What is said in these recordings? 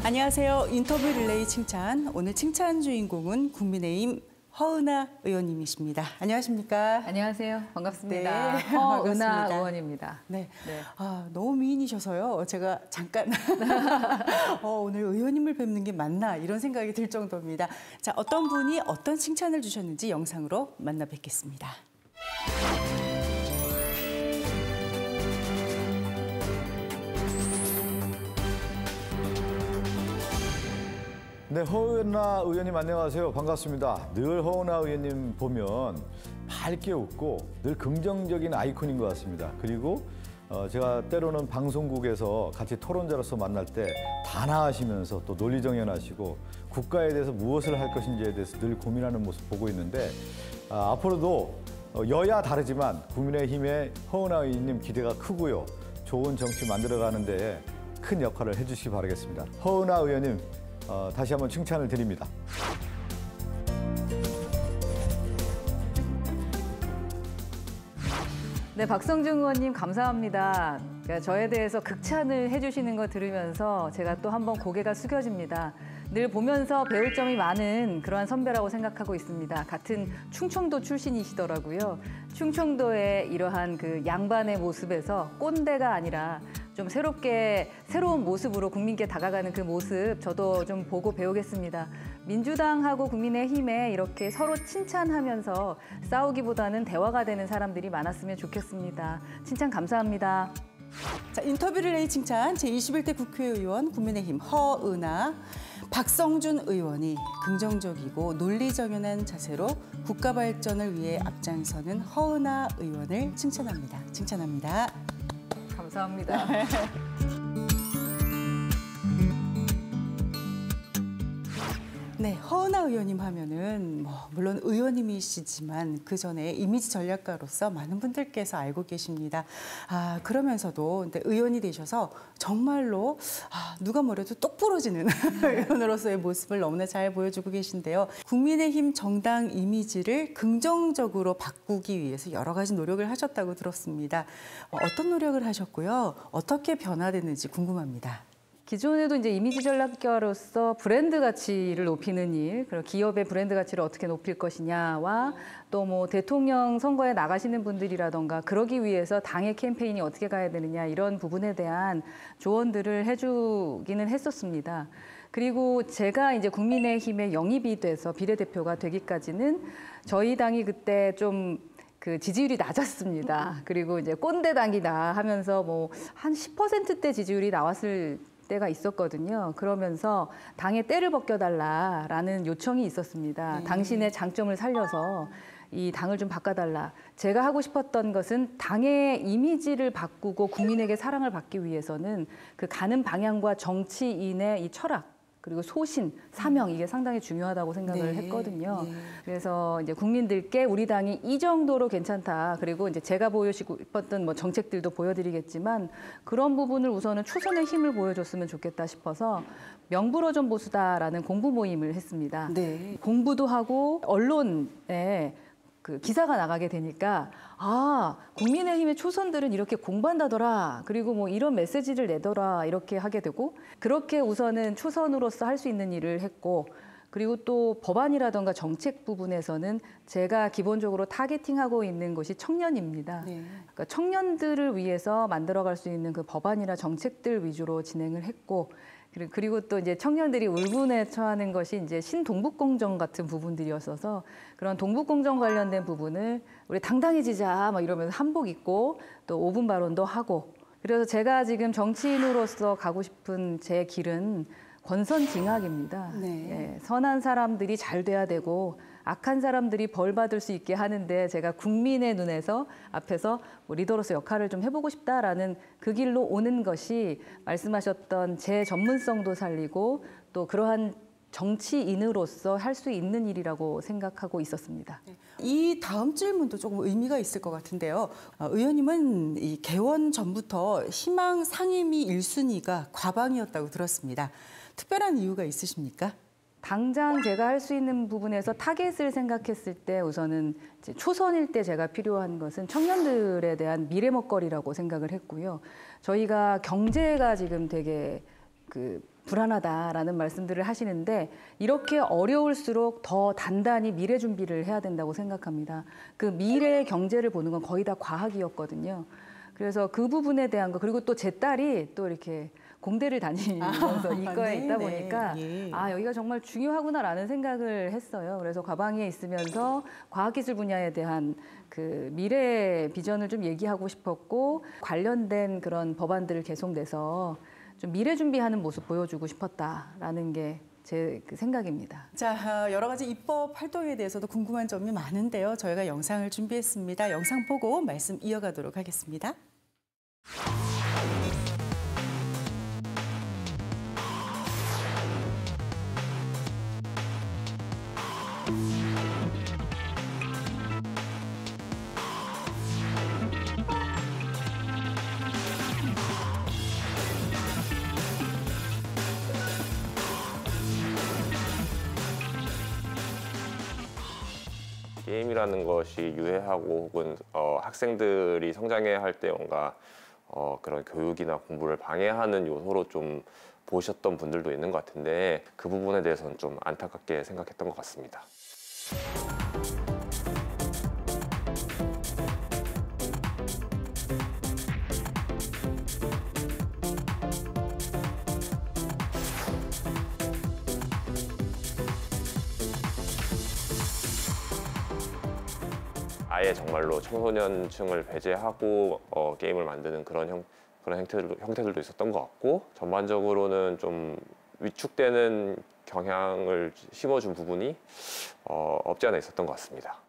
안녕하세요. 인터뷰 릴레이 칭찬. 오늘 칭찬 주인공은 국민의힘 허은하 의원님이십니다. 안녕하십니까? 안녕하세요. 반갑습니다. 네, 허은하 반갑습니다. 의원입니다. 네. 네. 너무 미인이셔서요. 제가 잠깐 오늘 의원님을 뵙는 게 맞나 이런 생각이 들 정도입니다. 자, 어떤 분이 어떤 칭찬을 주셨는지 영상으로 만나 뵙겠습니다. 네, 허은하 의원님 안녕하세요. 반갑습니다. 늘 허은하 의원님 보면 밝게 웃고 늘 긍정적인 아이콘인 것 같습니다. 그리고 제가 때로는 방송국에서 같이 토론자로서 만날 때 단아하시면서 또 논리정연하시고 국가에 대해서 무엇을 할 것인지에 대해서 늘 고민하는 모습 보고 있는데 앞으로도 여야 다르지만 국민의힘의 허은하 의원님 기대가 크고요. 좋은 정치 만들어가는 데에 큰 역할을 해주시기 바라겠습니다. 허은하 의원님 다시 한번 칭찬을 드립니다. 네, 박성중 의원님 감사합니다. 그러니까 저에 대해서 극찬을 해주시는 거 들으면서 제가 또 한번 고개가 숙여집니다. 늘 보면서 배울 점이 많은 그러한 선배라고 생각하고 있습니다. 같은 충청도 출신이시더라고요. 충청도의 이러한 그 양반의 모습에서 꼰대가 아니라 좀 새로운 모습으로 국민께 다가가는 그 모습 저도 좀 보고 배우겠습니다. 민주당하고 국민의힘에 이렇게 서로 칭찬하면서 싸우기보다는 대화가 되는 사람들이 많았으면 좋겠습니다. 칭찬 감사합니다. 자, 인터뷰 릴레이 칭찬 제21대 국회의원 국민의힘 허은하 박성준 의원이 긍정적이고 논리정연한 자세로 국가 발전을 위해 앞장서는 허은하 의원을 칭찬합니다. 칭찬합니다. 감사합니다. 네, 허은하 의원님 하면은 물론 의원님이시지만 그 전에 이미지 전략가로서 많은 분들께서 알고 계십니다. 그러면서도 근데 의원이 되셔서 정말로 누가 뭐래도 똑 부러지는 의원으로서의 모습을 너무나 잘 보여주고 계신데요. 국민의힘 정당 이미지를 긍정적으로 바꾸기 위해서 여러 가지 노력을 하셨다고 들었습니다. 어떤 노력을 하셨고요? 어떻게 변화됐는지 궁금합니다. 기존에도 이제 이미지 전략가로서 브랜드 가치를 높이는 일, 그리고 기업의 브랜드 가치를 어떻게 높일 것이냐와 또 뭐 대통령 선거에 나가시는 분들이라던가 그러기 위해서 당의 캠페인이 어떻게 가야 되느냐 이런 부분에 대한 조언들을 해주기는 했었습니다. 그리고 제가 이제 국민의힘에 영입이 돼서 비례대표가 되기까지는 저희 당이 그때 좀 그 지지율이 낮았습니다. 그리고 이제 꼰대 당이다 하면서 뭐 한 10%대 지지율이 나왔을 때가 있었거든요. 그러면서 당의 때를 벗겨달라라는 요청이 있었습니다. 당신의 장점을 살려서 이 당을 좀 바꿔달라. 제가 하고 싶었던 것은 당의 이미지를 바꾸고 국민에게 사랑을 받기 위해서는 그 가는 방향과 정치인의 이 철학 그리고 소신, 사명 이게 상당히 중요하다고 생각을 했거든요. 그래서 이제 국민들께 우리 당이 이 정도로 괜찮다. 그리고 이제 제가 보여주고 싶었던 뭐 정책들도 보여드리겠지만 그런 부분을 우선은 초선의 힘을 보여줬으면 좋겠다 싶어서 명불허전 보수다라는 공부 모임을 했습니다. 네. 공부도 하고 언론에 그 기사가 나가게 되니까 국민의힘의 초선들은 이렇게 공부한다더라. 그리고 뭐 이런 메시지를 내더라. 이렇게 하게 되고 그렇게 우선은 초선으로서 할 수 있는 일을 했고 그리고 또 법안이라던가 정책 부분에서는 제가 기본적으로 타겟팅하고 있는 것이 청년입니다. 네. 그러니까 청년들을 위해서 만들어갈 수 있는 그 법안이나 정책들 위주로 진행을 했고 그리고 또 이제 청년들이 울분에 처하는 것이 이제 신동북공정 같은 부분들이었어서 그런 동북공정 관련된 부분을 우리 당당해지자 막 이러면서 한복 입고 또 5분 발언도 하고 그래서 제가 지금 정치인으로서 가고 싶은 제 길은 권선징악입니다. 네. 선한 사람들이 잘 돼야 되고 악한 사람들이 벌 받을 수 있게 하는데 제가 국민의 눈에서 앞에서 뭐 리더로서 역할을 좀 해보고 싶다라는 그 길로 오는 것이 말씀하셨던 제 전문성도 살리고 또 그러한 정치인으로서 할 수 있는 일이라고 생각하고 있었습니다. 이 다음 질문도 조금 의미가 있을 것 같은데요. 의원님은 이 개원 전부터 희망 상임위 1순위가 과방이었다고 들었습니다. 특별한 이유가 있으십니까? 당장 제가 할 수 있는 부분에서 타겟을 생각했을 때 우선은 이제 초선일 때 제가 필요한 것은 청년들에 대한 미래 먹거리라고 생각을 했고요. 저희가 경제가 지금 되게 불안하다라는 말씀들을 하시는데 이렇게 어려울수록 더 단단히 미래 준비를 해야 된다고 생각합니다. 그 미래 경제를 보는 건 거의 다 과학이었거든요. 그래서 그 부분에 대한 거 그리고 또 제 딸이 또 이렇게 공대를 다니면서 이과에 있다 보니까 아 여기가 정말 중요하구나라는 생각을 했어요. 그래서 과방위에 있으면서 과학기술 분야에 대한 그 미래 비전을 좀 얘기하고 싶었고 관련된 그런 법안들을 계속 내서 좀 미래 준비하는 모습 보여주고 싶었다라는 게 제 그 생각입니다. 자, 여러 가지 입법 활동에 대해서도 궁금한 점이 많은데요. 저희가 영상을 준비했습니다. 영상 보고 말씀 이어가도록 하겠습니다. 게임이라는 것이 유해하고 혹은 학생들이 성장해야 할 때 뭔가 그런 교육이나 공부를 방해하는 요소로 좀 보셨던 분들도 있는 것 같은데 그 부분에 대해서는 좀 안타깝게 생각했던 것 같습니다. 아예 정말로 청소년층을 배제하고 게임을 만드는 그런 형태들도 있었던 것 같고 전반적으로는 좀 위축되는 경향을 심어준 부분이 없지 않아 있었던 것 같습니다.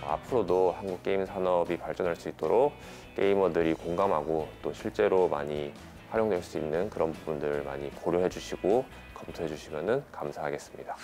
앞으로도 한국 게임 산업이 발전할 수 있도록 게이머들이 공감하고 또 실제로 많이 활용될 수 있는 그런 부분들 많이 고려해 주시고 검토해 주시면 감사하겠습니다.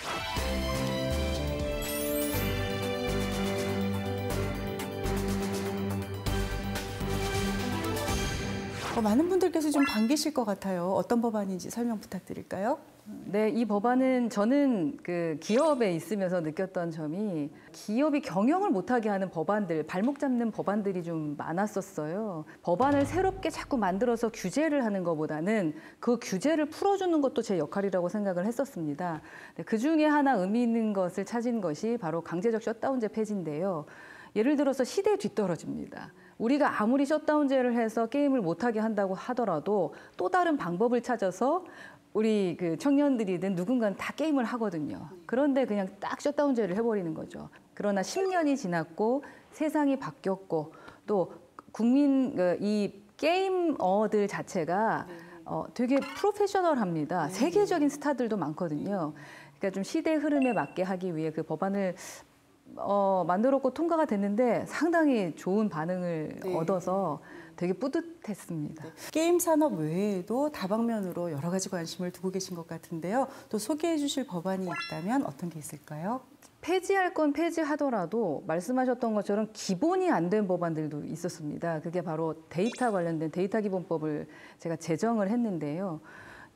많은 분들께서 좀 반기실 것 같아요. 어떤 법안인지 설명 부탁드릴까요? 네, 이 법안은 저는 그 기업에 있으면서 느꼈던 점이 기업이 경영을 못하게 하는 법안들, 발목 잡는 법안들이 좀 많았었어요. 법안을 새롭게 자꾸 만들어서 규제를 하는 것보다는 그 규제를 풀어주는 것도 제 역할이라고 생각을 했었습니다. 그 중에 하나 의미 있는 것을 찾은 것이 바로 강제적 셧다운제 폐지인데요. 예를 들어서 시대에 뒤떨어집니다. 우리가 아무리 셧다운제를 해서 게임을 못하게 한다고 하더라도 또 다른 방법을 찾아서 우리 그 청년들이든 누군가는 다 게임을 하거든요. 그런데 그냥 딱 셧다운제를 해버리는 거죠. 그러나 10년이 지났고 세상이 바뀌었고 또 국민 이 게이머들 자체가 되게 프로페셔널합니다. 세계적인 스타들도 많거든요. 그러니까 좀 시대 흐름에 맞게 하기 위해 그 법안을 만들었고 통과가 됐는데 상당히 좋은 반응을 얻어서 되게 뿌듯했습니다. 게임 산업 외에도 다방면으로 여러 가지 관심을 두고 계신 것 같은데요. 또 소개해 주실 법안이 있다면 어떤 게 있을까요? 폐지할 건 폐지하더라도 말씀하셨던 것처럼 기본이 안 된 법안들도 있었습니다. 그게 바로 데이터 관련된 데이터 기본법을 제가 제정을 했는데요.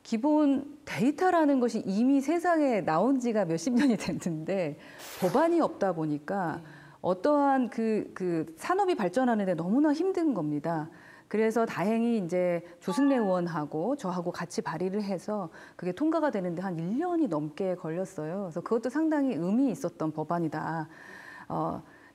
기본 데이터라는 것이 이미 세상에 나온 지가 몇십 년이 됐는데 법안이 없다 보니까 어떠한 그 산업이 발전하는 데 너무나 힘든 겁니다. 그래서 다행히 이제 조승래 의원하고 저하고 같이 발의를 해서 그게 통과가 되는데 한 1년이 넘게 걸렸어요. 그래서 그것도 상당히 의미 있었던 법안이다.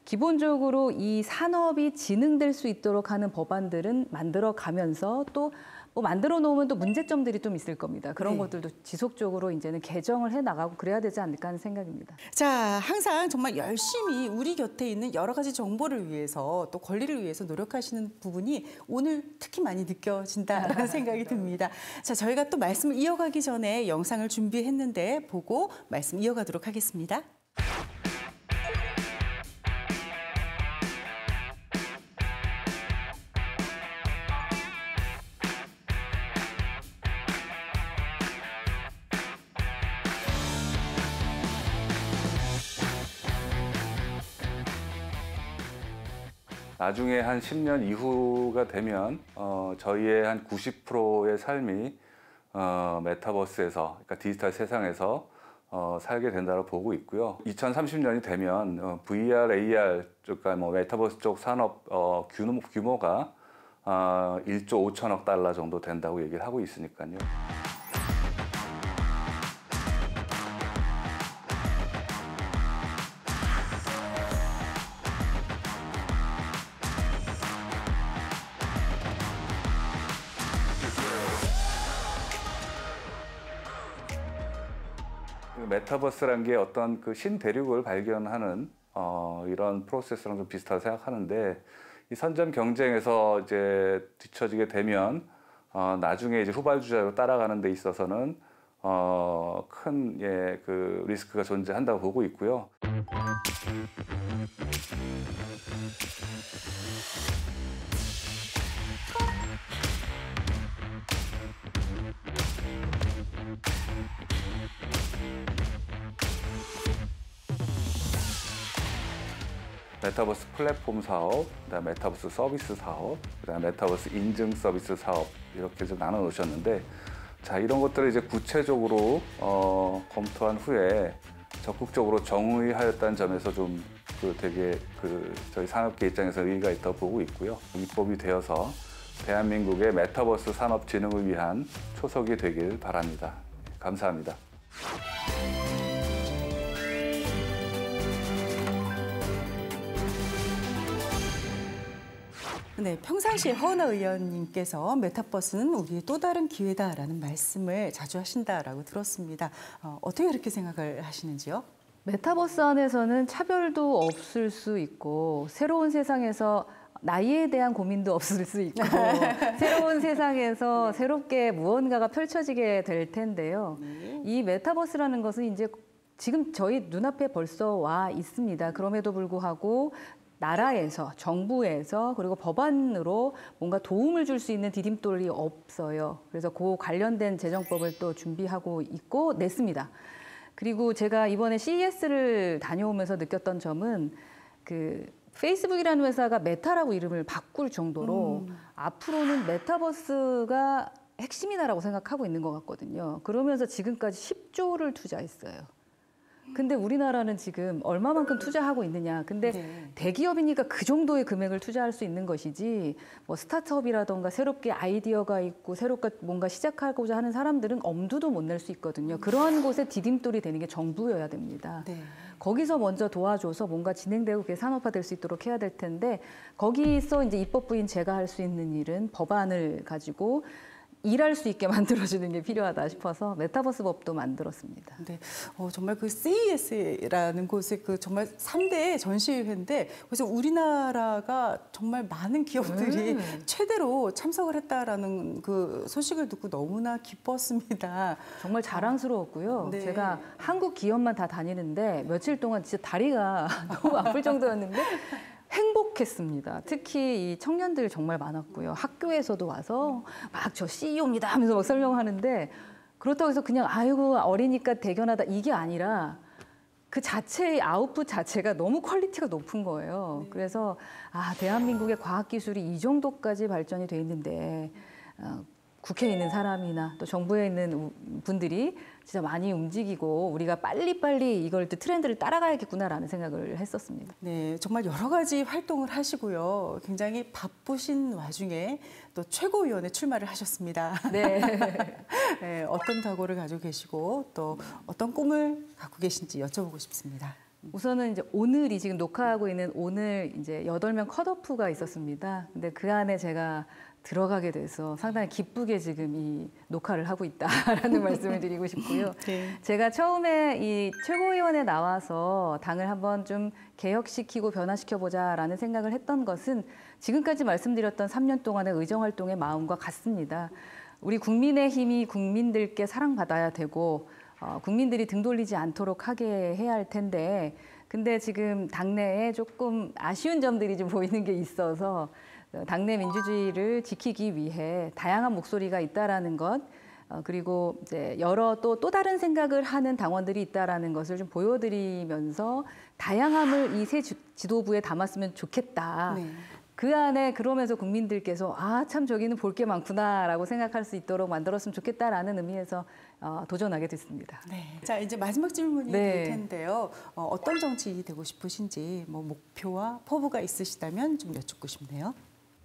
기본적으로 이 산업이 진흥될 수 있도록 하는 법안들은 만들어 가면서 또 뭐 만들어 놓으면 또 문제점들이 좀 있을 겁니다. 그런 것들도 지속적으로 이제는 개정을 해 나가고 그래야 되지 않을까 하는 생각입니다. 자, 항상 정말 열심히 우리 곁에 있는 여러 가지 정보를 위해서 또 권리를 위해서 노력하시는 부분이 오늘 특히 많이 느껴진다라는 생각이 듭니다. 자, 저희가 또 말씀을 이어가기 전에 영상을 준비했는데 보고 말씀 이어가도록 하겠습니다. 나중에 한 10년 이후가 되면 저희의 한 90%의 삶이 메타버스에서, 그러니까 디지털 세상에서 살게 된다고 보고 있고요. 2030년이 되면 VR, AR, 그러니까 뭐 메타버스 쪽 산업 규모가 1조 5천억 달러 정도 된다고 얘기를 하고 있으니까요. 메타버스란 게 어떤 그 신대륙을 발견하는 이런 프로세스랑 좀 비슷하다고 생각하는데, 이 선점 경쟁에서 이제 뒤처지게 되면 나중에 이제 후발주자로 따라가는 데 있어서는 큰 그 리스크가 존재한다고 보고 있고요. 메타버스 플랫폼 사업, 그다음에 메타버스 서비스 사업, 그다음에 메타버스 인증 서비스 사업, 이렇게 좀 나눠 놓으셨는데, 자, 이런 것들을 이제 구체적으로 검토한 후에 적극적으로 정의하였다는 점에서 좀 되게 저희 산업계 입장에서 의의가 있다고 보고 있고요. 입법이 되어서 대한민국의 메타버스 산업 진흥을 위한 초석이 되길 바랍니다. 감사합니다. 네, 평상시에 허은하 의원님께서 메타버스는 우리의 또 다른 기회다라는 말씀을 자주 하신다라고 들었습니다. 어떻게 그렇게 생각을 하시는지요? 메타버스 안에서는 차별도 없을 수 있고, 새로운 세상에서 나이에 대한 고민도 없을 수 있고, 새로운 세상에서 새롭게 무언가가 펼쳐지게 될 텐데요. 이 메타버스라는 것은 이제 지금 저희 눈앞에 벌써 와 있습니다. 그럼에도 불구하고 나라에서, 정부에서, 그리고 법안으로 뭔가 도움을 줄 수 있는 디딤돌이 없어요. 그래서 그 관련된 재정법을 또 준비하고 있고 냈습니다. 그리고 제가 이번에 CES를 다녀오면서 느꼈던 점은 페이스북이라는 회사가 메타라고 이름을 바꿀 정도로 앞으로는 메타버스가 핵심이다라고 생각하고 있는 것 같거든요. 그러면서 지금까지 10조를 투자했어요. 근데 우리나라는 지금 얼마만큼 투자하고 있느냐. 근데 네. 대기업이니까 그 정도의 금액을 투자할 수 있는 것이지, 뭐 스타트업이라던가 새롭게 아이디어가 있고 새롭게 뭔가 시작하고자 하는 사람들은 엄두도 못 낼 수 있거든요. 그러한 곳에 디딤돌이 되는 게 정부여야 됩니다. 네. 거기서 먼저 도와줘서 뭔가 진행되고 그게 산업화될 수 있도록 해야 될 텐데, 거기서 이제 입법부인 제가 할 수 있는 일은 법안을 가지고 일할 수 있게 만들어주는 게 필요하다 싶어서 메타버스 법도 만들었습니다. 네, 정말 그 CES라는 곳에 정말 3대 전시회인데, 그래서 우리나라가 정말 많은 기업들이 최대로 참석을 했다라는 그 소식을 듣고 너무나 기뻤습니다. 정말 자랑스러웠고요. 네. 제가 한국 기업만 다 다니는데 며칠 동안 진짜 다리가 너무 아플 정도였는데 행복했습니다. 특히 이 청년들 정말 많았고요. 학교에서도 와서 막 저 CEO입니다 하면서 막 설명하는데, 그렇다고 해서 그냥 아이고 어리니까 대견하다 이게 아니라 그 자체의 아웃풋 자체가 너무 퀄리티가 높은 거예요. 그래서 대한민국의 과학기술이 이 정도까지 발전이 돼 있는데 국회에 있는 사람이나 또 정부에 있는 분들이 진짜 많이 움직이고 우리가 빨리빨리 이걸 트렌드를 따라가야겠구나라는 생각을 했었습니다. 네, 정말 여러 가지 활동을 하시고요. 굉장히 바쁘신 와중에 또 최고위원회 출마를 하셨습니다. 네. 네, 어떤 각오를 가지고 계시고 또 어떤 꿈을 갖고 계신지 여쭤보고 싶습니다. 우선은 이제 오늘이 지금 녹화하고 있는 오늘 이제 8명 컷오프가 있었습니다. 근데 그 안에 제가 들어가게 돼서 상당히 기쁘게 지금 이 녹화를 하고 있다라는 말씀을 드리고 싶고요. 네. 제가 처음에 이 최고위원회 나와서 당을 한번 좀 개혁시키고 변화시켜보자라는 생각을 했던 것은 지금까지 말씀드렸던 3년 동안의 의정활동의 마음과 같습니다. 우리 국민의힘이 국민들께 사랑받아야 되고 국민들이 등 돌리지 않도록 하게 해야 할 텐데, 근데 지금 당내에 조금 아쉬운 점들이 좀 보이는 게 있어서 당내 민주주의를 지키기 위해 다양한 목소리가 있다라는 것, 그리고 이제 여러 또 다른 생각을 하는 당원들이 있다라는 것을 좀 보여드리면서 다양함을 이 새 지도부에 담았으면 좋겠다. 네. 그 안에 그러면서 국민들께서 아, 참 저기는 볼 게 많구나라고 생각할 수 있도록 만들었으면 좋겠다라는 의미에서 도전하게 됐습니다. 네. 자, 이제 마지막 질문이 네. 될 텐데요. 어떤 정치인이 되고 싶으신지 뭐 목표와 포부가 있으시다면 좀 여쭙고 싶네요.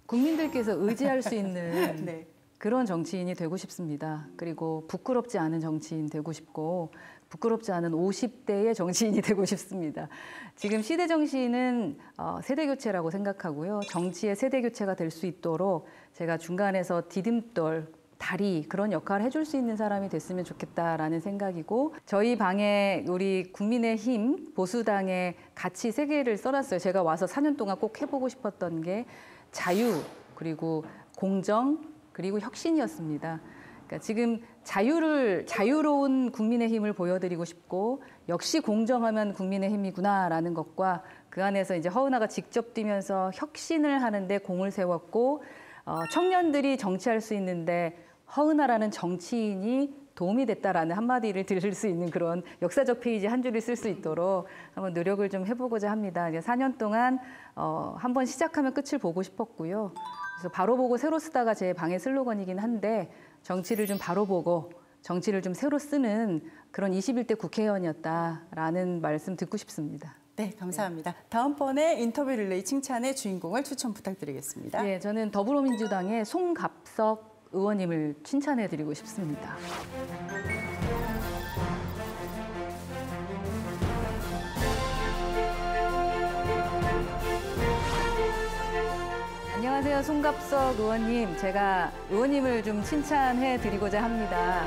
국민들께서 의지할 수 있는 네. 그런 정치인이 되고 싶습니다. 그리고 부끄럽지 않은 정치인 되고 싶고 부끄럽지 않은 50대의 정치인이 되고 싶습니다. 지금 시대 정신은 세대 교체라고 생각하고요. 정치의 세대 교체가 될 수 있도록 제가 중간에서 디딤돌, 다리 그런 역할을 해줄 수 있는 사람이 됐으면 좋겠다라는 생각이고 저희 방에 우리 국민의힘 보수당의 가치 3개를 써놨어요. 제가 와서 4년 동안 꼭 해보고 싶었던 게 자유, 그리고 공정, 그리고 혁신이었습니다. 그러니까 지금 자유로운 국민의힘을 보여드리고 싶고 역시 공정하면 국민의힘이구나라는 것과 그 안에서 이제 허은하가 직접 뛰면서 혁신을 하는데 공을 세웠고 청년들이 정치할 수 있는데 허은하라는 정치인이 도움이 됐다라는 한마디를 들을 수 있는 그런 역사적 페이지 한 줄을 쓸 수 있도록 한번 노력을 좀 해보고자 합니다. 이제 4년 동안 한번 시작하면 끝을 보고 싶었고요. 그래서 바로 보고 새로 쓰다가 제 방의 슬로건이긴 한데 정치를 좀 바로 보고 정치를 좀 새로 쓰는 그런 21대 국회의원이었다라는 말씀 듣고 싶습니다. 네, 감사합니다. 다음번에 인터뷰 릴레이 칭찬의 주인공을 추천 부탁드리겠습니다. 네, 저는 더불어민주당의 송갑석 의원님을 칭찬해드리고 싶습니다. 안녕하세요, 송갑석 의원님. 제가 의원님을 좀 칭찬해드리고자 합니다.